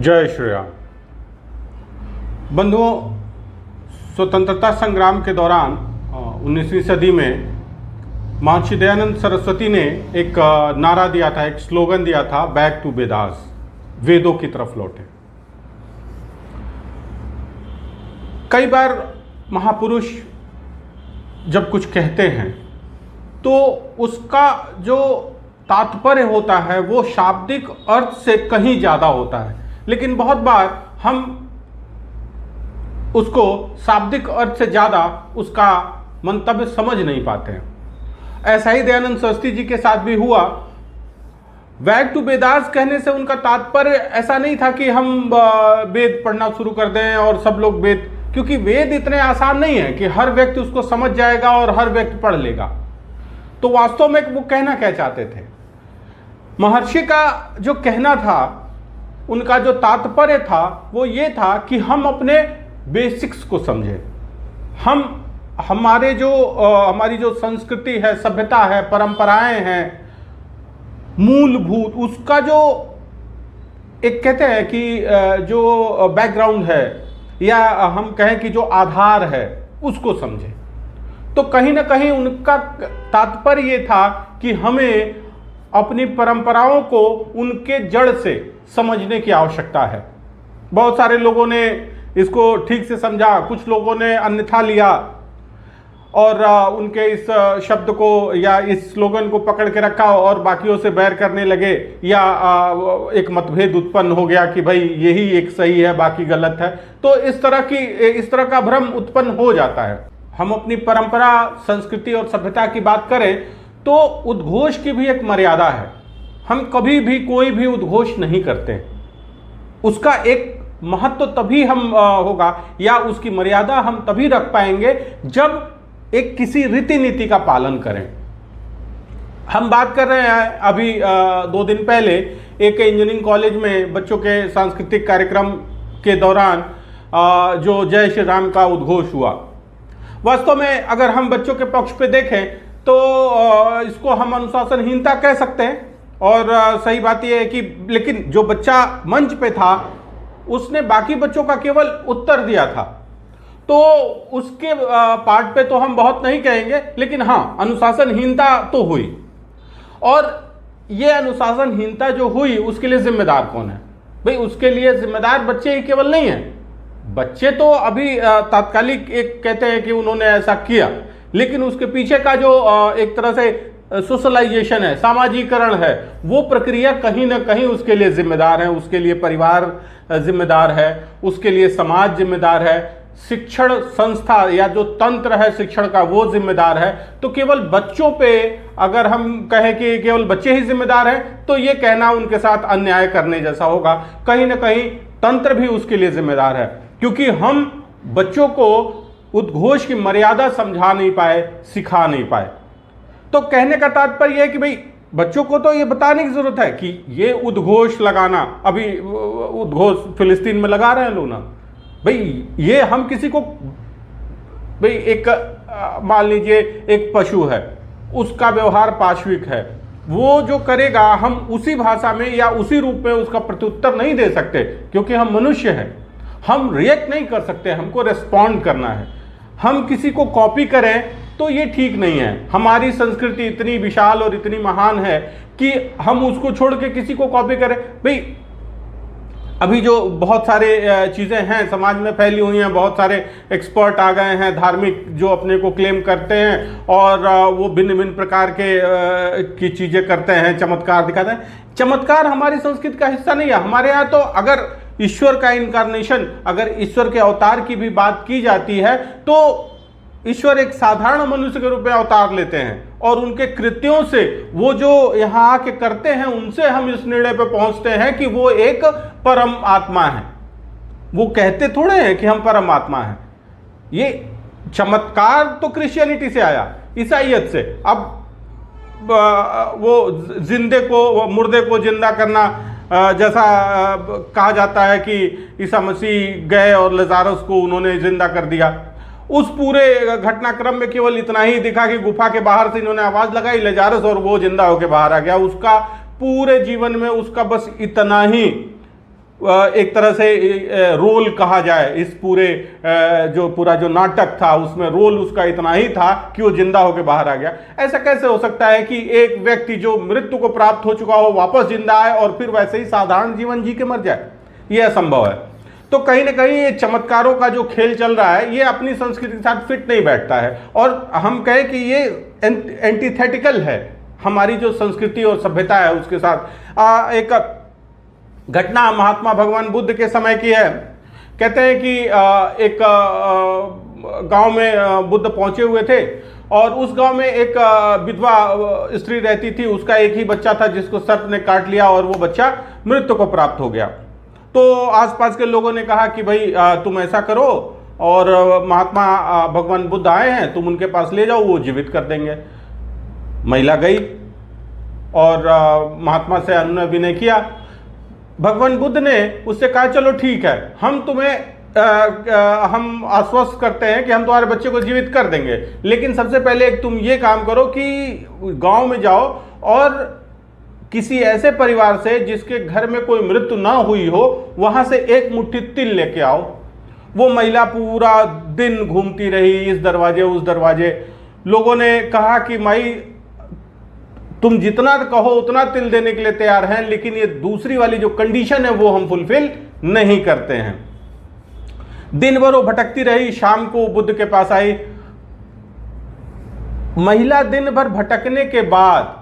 जय श्री राम। बंधुओं, स्वतंत्रता संग्राम के दौरान 19वीं सदी में महर्षि दयानंद सरस्वती ने एक नारा दिया था, एक स्लोगन दिया था, बैक टू वेदास, वेदों की तरफ लौटे। कई बार महापुरुष जब कुछ कहते हैं तो उसका जो तात्पर्य होता है वो शाब्दिक अर्थ से कहीं ज़्यादा होता है, लेकिन बहुत बार हम उसको शाब्दिक अर्थ से ज़्यादा उसका मंतव्य समझ नहीं पाते हैं। ऐसा ही दयानंद सरस्वती जी के साथ भी हुआ। बैक टू वेदास कहने से उनका तात्पर्य ऐसा नहीं था कि हम वेद पढ़ना शुरू कर दें और सब लोग वेद, क्योंकि वेद इतने आसान नहीं है कि हर व्यक्ति उसको समझ जाएगा और हर व्यक्ति पढ़ लेगा। तो वास्तव में वो कहना क्या चाहते थे? महर्षि का जो कहना था, उनका जो तात्पर्य था वो ये था कि हम अपने बेसिक्स को समझें। हमारी जो संस्कृति है, सभ्यता है, परंपराएं हैं, मूलभूत उसका जो एक कहते हैं कि जो बैकग्राउंड है या हम कहें कि जो आधार है उसको समझें। तो कहीं ना कहीं उनका तात्पर्य ये था कि हमें अपनी परंपराओं को उनके जड़ से समझने की आवश्यकता है। बहुत सारे लोगों ने इसको ठीक से समझा, कुछ लोगों ने अन्यथा लिया और उनके इस शब्द को या इस स्लोगन को पकड़ के रखा और बाकियों से बैर करने लगे, या एक मतभेद उत्पन्न हो गया कि भाई यही एक सही है बाकी गलत है। तो इस तरह का भ्रम उत्पन्न हो जाता है। हम अपनी परंपरा, संस्कृति और सभ्यता की बात करें तो उद्घोष की भी एक मर्यादा है। हम कभी भी कोई भी उद्घोष नहीं करते। उसका एक महत्व तभी हम होगा या उसकी मर्यादा हम तभी रख पाएंगे जब एक किसी रीति नीति का पालन करें। हम बात कर रहे हैं अभी 2 दिन पहले एक इंजीनियरिंग कॉलेज में बच्चों के सांस्कृतिक कार्यक्रम के दौरान जो जय श्री राम का उद्घोष हुआ। वास्तव में अगर हम बच्चों के पक्ष पे देखें तो इसको हम अनुशासनहीनता कह सकते हैं, और सही बात यह है कि लेकिन जो बच्चा मंच पे था उसने बाकी बच्चों का केवल उत्तर दिया था, तो उसके पार्ट पे तो हम बहुत नहीं कहेंगे, लेकिन हाँ, अनुशासनहीनता तो हुई। और ये अनुशासनहीनता जो हुई उसके लिए जिम्मेदार कौन है? भाई उसके लिए जिम्मेदार बच्चे ही केवल नहीं है। बच्चे तो अभी तात्कालिक एक कहते हैं कि उन्होंने ऐसा किया, लेकिन उसके पीछे का जो एक तरह से सोशलाइजेशन है, सामाजिकरण है, वो प्रक्रिया कहीं ना कहीं उसके लिए जिम्मेदार है। उसके लिए परिवार जिम्मेदार है, उसके लिए समाज जिम्मेदार है, शिक्षण संस्था या जो तंत्र है शिक्षण का वो जिम्मेदार है। तो केवल बच्चों पे अगर हम कहें कि केवल बच्चे ही जिम्मेदार हैं तो ये कहना उनके साथ अन्याय करने जैसा होगा। कहीं ना कहीं तंत्र भी उसके लिए जिम्मेदार है, क्योंकि हम बच्चों को उद्घोष की मर्यादा समझा नहीं पाए, सिखा नहीं पाए। तो कहने का तात्पर्य है कि भाई बच्चों को तो ये बताने की जरूरत है कि ये उद्घोष लगाना, अभी उद्घोष फिलिस्तीन में लगा रहे हैं लोग ना, भाई ये हम किसी को, भाई एक मान लीजिए एक पशु है, उसका व्यवहार पाशविक है, वो जो करेगा हम उसी भाषा में या उसी रूप में उसका प्रत्युत्तर नहीं दे सकते, क्योंकि हम मनुष्य हैं। हम रिएक्ट नहीं कर सकते, हमको रेस्पॉन्ड करना है। हम किसी को कॉपी करें तो ये ठीक नहीं है। हमारी संस्कृति इतनी विशाल और इतनी महान है कि हम उसको छोड़ के किसी को कॉपी करें। भाई अभी जो बहुत सारे चीज़ें हैं समाज में फैली हुई हैं, बहुत सारे एक्सपर्ट आ गए हैं धार्मिक जो अपने को क्लेम करते हैं और वो भिन्न भिन्न प्रकार की चीज़ें करते हैं, चमत्कार दिखाते हैं। चमत्कार हमारी संस्कृति का हिस्सा नहीं है। हमारे यहाँ तो अगर ईश्वर का इनकारनेशन, अगर ईश्वर के अवतार की भी बात की जाती है तो ईश्वर एक साधारण मनुष्य के रूप में अवतार लेते हैं और उनके कृत्यों से, वो जो यहाँ आके करते हैं, उनसे हम इस निर्णय पर पहुंचते हैं कि वो एक परम आत्मा है। वो कहते थोड़े हैं कि हम परम आत्मा हैं। ये चमत्कार तो क्रिश्चियनिटी से आया, ईसाइयत से। अब वो जिंदे को, मुर्दे को जिंदा करना, जैसा कहा जाता है कि ईसा मसीह गए और लजारस को उन्होंने जिंदा कर दिया। उस पूरे घटनाक्रम में केवल इतना ही दिखा कि गुफा के बाहर से इन्होंने आवाज लगाई लजारस और वो जिंदा होकर बाहर आ गया। उसका पूरे जीवन में उसका बस इतना ही एक तरह से रोल कहा जाए, इस पूरे जो पूरा जो नाटक था उसमें रोल उसका इतना ही था कि वो जिंदा होकर बाहर आ गया। ऐसा कैसे हो सकता है कि एक व्यक्ति जो मृत्यु को प्राप्त हो चुका हो वापस जिंदा आए और फिर वैसे ही साधारण जीवन जी के मर जाए? ये असंभव है। तो कहीं ना कहीं ये चमत्कारों का जो खेल चल रहा है ये अपनी संस्कृति के साथ फिट नहीं बैठता है, और हम कहें कि ये एंटीथेटिकल है हमारी जो संस्कृति और सभ्यता है उसके साथ। एक घटना महात्मा भगवान बुद्ध के समय की है। कहते हैं कि एक गांव में बुद्ध पहुंचे हुए थे और उस गांव में एक विधवा स्त्री रहती थी। उसका एक ही बच्चा था जिसको सर्प ने काट लिया और वो बच्चा मृत्यु को प्राप्त हो गया। तो आसपास के लोगों ने कहा कि भाई तुम ऐसा करो, और महात्मा भगवान बुद्ध आए हैं, तुम उनके पास ले जाओ, वो जीवित कर देंगे। महिला गई और महात्मा से अनुनय विनय किया। भगवान बुद्ध ने उससे कहा चलो ठीक है, हम तुम्हें हम आश्वस्त करते हैं कि हम तुम्हारे बच्चे को जीवित कर देंगे, लेकिन सबसे पहले एक तुम ये काम करो कि गांव में जाओ और किसी ऐसे परिवार से जिसके घर में कोई मृत्यु ना हुई हो वहां से एक मुट्ठी तिल लेके आओ। वो महिला पूरा दिन घूमती रही, इस दरवाजे उस दरवाजे। लोगों ने कहा कि माई तुम जितना कहो उतना तिल देने के लिए तैयार हैं, लेकिन ये दूसरी वाली जो कंडीशन है वो हम फुलफिल नहीं करते हैं। दिन भर वो भटकती रही, शाम को बुद्ध के पास आई। महिला दिन भर भटकने के बाद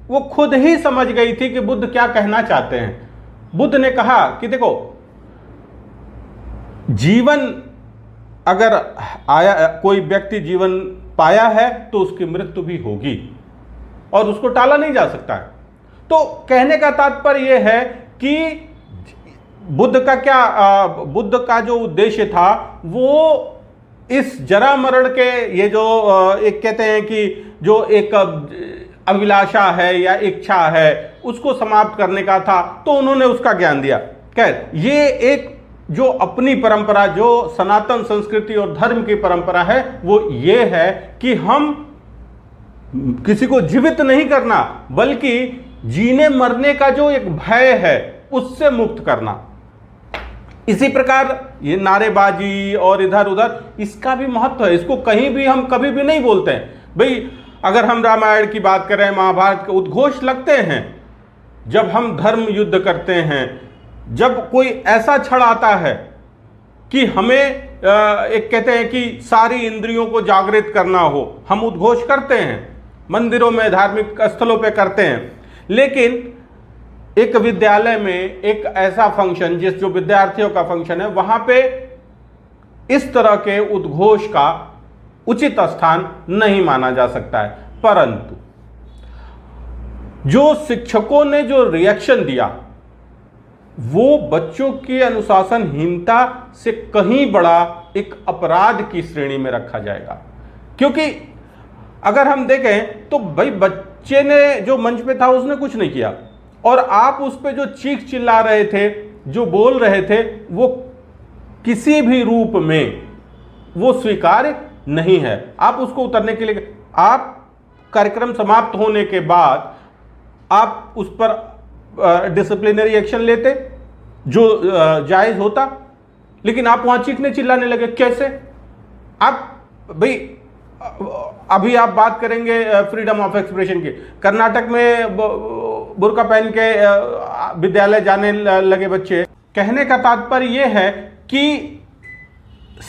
वो खुद ही समझ गई थी कि बुद्ध क्या कहना चाहते हैं। बुद्ध ने कहा कि देखो, जीवन अगर आया, कोई व्यक्ति जीवन पाया है तो उसकी मृत्यु भी होगी और उसको टाला नहीं जा सकता है। तो कहने का तात्पर्य यह है कि बुद्ध का जो उद्देश्य था वो इस जरा मरण के, ये जो एक कहते हैं कि जो एक अभिलाषा है या इच्छा है उसको समाप्त करने का था, तो उन्होंने उसका ज्ञान दिया। खैर, ये एक जो अपनी परंपरा, जो सनातन संस्कृति और धर्म की परंपरा है, वो ये है कि हम किसी को जीवित नहीं करना, बल्कि जीने मरने का जो एक भय है उससे मुक्त करना। इसी प्रकार ये नारेबाजी और इधर उधर, इसका भी महत्व है। इसको कहीं भी हम कभी भी नहीं बोलते हैं। भाई अगर हम रामायण की बात करें, महाभारत के उद्घोष लगते हैं जब हम धर्म युद्ध करते हैं, जब कोई ऐसा क्षण आता है कि हमें एक कहते हैं कि सारी इंद्रियों को जागृत करना हो, हम उद्घोष करते हैं, मंदिरों में धार्मिक स्थलों पे करते हैं। लेकिन एक विद्यालय में एक ऐसा फंक्शन, जो विद्यार्थियों का फंक्शन है, वहां पे इस तरह के उद्घोष का उचित स्थान नहीं माना जा सकता है। परंतु जो शिक्षकों ने जो रिएक्शन दिया वो बच्चों की अनुशासनहीनता से कहीं बड़ा एक अपराध की श्रेणी में रखा जाएगा। क्योंकि अगर हम देखें तो भाई बच्चे ने जो मंच पे था उसने कुछ नहीं किया, और आप उस पे जो चीख चिल्ला रहे थे, जो बोल रहे थे, वो किसी भी रूप में वो स्वीकार्य नहीं है। आप उसको उतरने के लिए, आप कार्यक्रम समाप्त होने के बाद आप उस पर डिसिप्लिनरी एक्शन लेते जो जायज होता, लेकिन आप वहां चीखने चिल्लाने लगे। कैसे? आप भाई अभी आप बात करेंगे फ्रीडम ऑफ एक्सप्रेशन की। कर्नाटक में बुर्का पहन के विद्यालय जाने लगे बच्चे। कहने का तात्पर्य यह है कि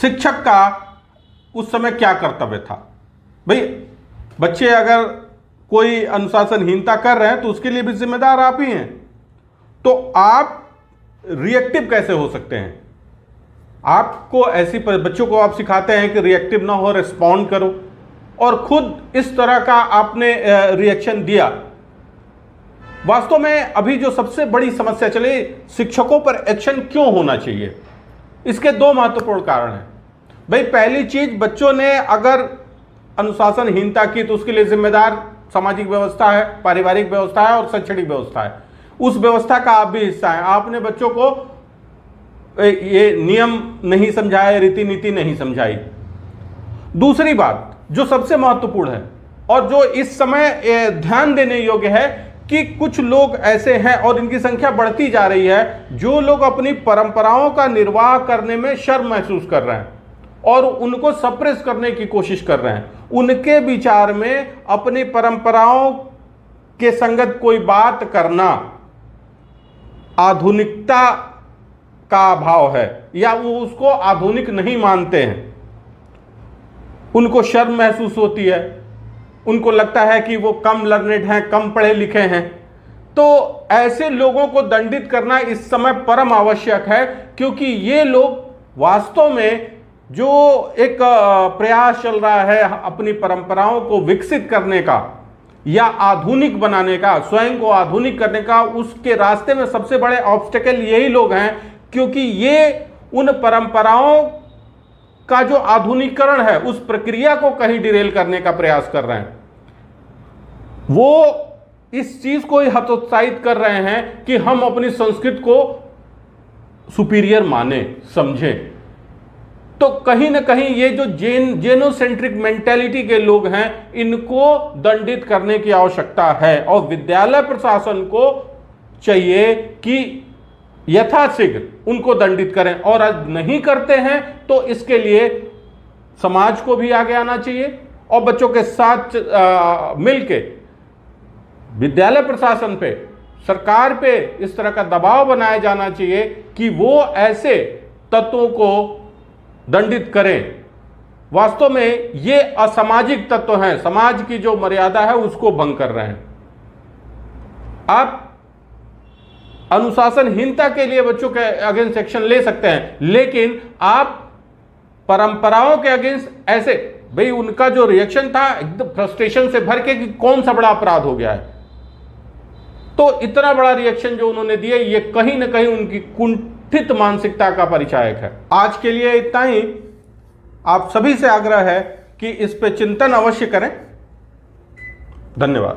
शिक्षक का उस समय क्या कर्तव्य था। भाई बच्चे अगर कोई अनुशासनहीनता कर रहे हैं तो उसके लिए भी जिम्मेदार आप ही हैं। तो आप रिएक्टिव कैसे हो सकते हैं? आपको ऐसी बच्चों को आप सिखाते हैं कि रिएक्टिव ना हो, रिस्पॉन्ड करो, और खुद इस तरह का आपने रिएक्शन दिया। वास्तव में अभी जो सबसे बड़ी समस्या चली, शिक्षकों पर एक्शन क्यों होना चाहिए, इसके दो महत्वपूर्ण कारण हैं। भाई पहली चीज, बच्चों ने अगर अनुशासनहीनता की तो उसके लिए जिम्मेदार सामाजिक व्यवस्था है, पारिवारिक व्यवस्था है और शैक्षणिक व्यवस्था है। उस व्यवस्था का आप भी हिस्सा है। आपने बच्चों को ये नियम नहीं समझाए, रीति नीति नहीं समझाई। दूसरी बात जो सबसे महत्वपूर्ण है और जो इस समय ध्यान देने योग्य है कि कुछ लोग ऐसे हैं और इनकी संख्या बढ़ती जा रही है, जो लोग अपनी परंपराओं का निर्वाह करने में शर्म महसूस कर रहे हैं और उनको सप्रेस करने की कोशिश कर रहे हैं। उनके विचार में अपनी परंपराओं के संगत कोई बात करना आधुनिकता का अभाव है, या वो उसको आधुनिक नहीं मानते हैं। उनको शर्म महसूस होती है, उनको लगता है कि वो कम लर्नेड हैं, कम पढ़े लिखे हैं। तो ऐसे लोगों को दंडित करना इस समय परम आवश्यक है, क्योंकि ये लोग वास्तव में जो एक प्रयास चल रहा है अपनी परंपराओं को विकसित करने का या आधुनिक बनाने का, स्वयं को आधुनिक करने का, उसके रास्ते में सबसे बड़े ऑब्स्टेकल यही लोग हैं, क्योंकि ये उन परंपराओं का जो आधुनिकीकरण है उस प्रक्रिया को कहीं डिरेल करने का प्रयास कर रहे हैं। वो इस चीज को हतोत्साहित कर रहे हैं कि हम अपनी संस्कृति को सुपीरियर माने, समझें। तो कहीं ना कहीं ये जो जेनोसेंट्रिक मेंटेलिटी के लोग हैं, इनको दंडित करने की आवश्यकता है और विद्यालय प्रशासन को चाहिए कि यथाशीघ्र उनको दंडित करें। और आज नहीं करते हैं तो इसके लिए समाज को भी आगे आना चाहिए और बच्चों के साथ मिलके विद्यालय प्रशासन पे, सरकार पे इस तरह का दबाव बनाया जाना चाहिए कि वो ऐसे तत्वों को दंडित करें। वास्तव में ये असामाजिक तत्व हैं, समाज की जो मर्यादा है उसको भंग कर रहे हैं। आप अनुशासनहीनता के लिए बच्चों के अगेंस्ट एक्शन ले सकते हैं, लेकिन आप परंपराओं के अगेंस्ट ऐसे, भाई उनका जो रिएक्शन था एकदम फ्रस्ट्रेशन से भर के कि कौन सा बड़ा अपराध हो गया है, तो इतना बड़ा रिएक्शन जो उन्होंने दिया, ये कहीं ना कहीं उनकी कुंठित मानसिकता का परिचायक है। आज के लिए इतना ही। आप सभी से आग्रह है कि इस पे चिंतन अवश्य करें। धन्यवाद।